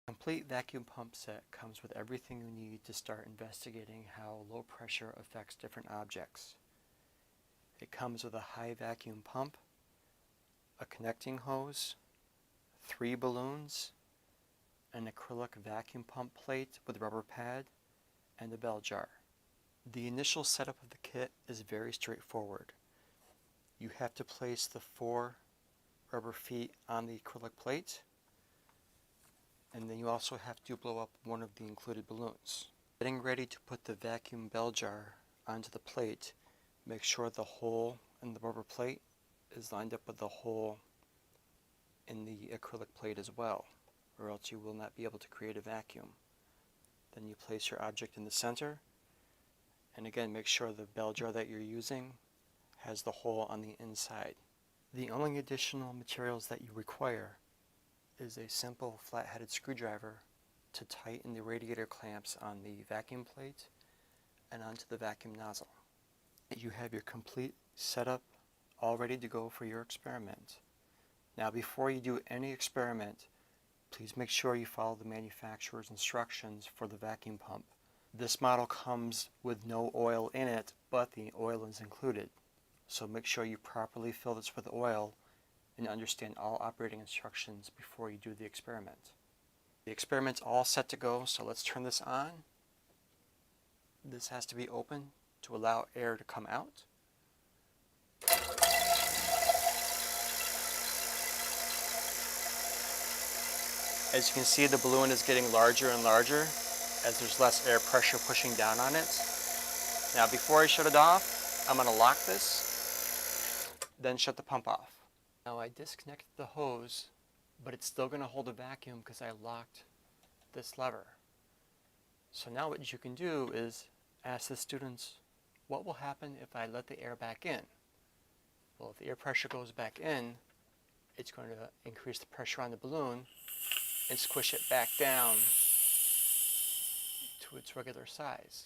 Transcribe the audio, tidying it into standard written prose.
Complete vacuum pump set comes with everything you need to start investigating how low pressure affects different objects. It comes with a high vacuum pump, a connecting hose, 3 balloons, an acrylic vacuum pump plate with rubber pad, and a bell jar. The initial setup of the kit is very straightforward. You have to place the 4 rubber feet on the acrylic plate, and then you also have to blow up one of the included balloons. Getting ready to put the vacuum bell jar onto the plate, make sure the hole in the rubber plate is lined up with the hole in the acrylic plate as well, or else you will not be able to create a vacuum. Then you place your object in the center, and again make sure the bell jar that you're using has the hole on the inside. The only additional materials that you require is a simple flat-headed screwdriver to tighten the radiator clamps on the vacuum plate and onto the vacuum nozzle. You have your complete setup all ready to go for your experiment. Now before you do any experiment, please make sure you follow the manufacturer's instructions for the vacuum pump. This model comes with no oil in it, but the oil is included. So make sure you properly fill this with oil and understand all operating instructions before you do the experiment. The experiment's all set to go, so let's turn this on. This has to be open to allow air to come out. As you can see, the balloon is getting larger and larger as there's less air pressure pushing down on it. Now before I shut it off, I'm going to lock this, then shut the pump off. Now I disconnected the hose, but it's still going to hold a vacuum because I locked this lever. So now what you can do is ask the students, what will happen if I let the air back in? Well, if the air pressure goes back in, it's going to increase the pressure on the balloon and squish it back down to its regular size.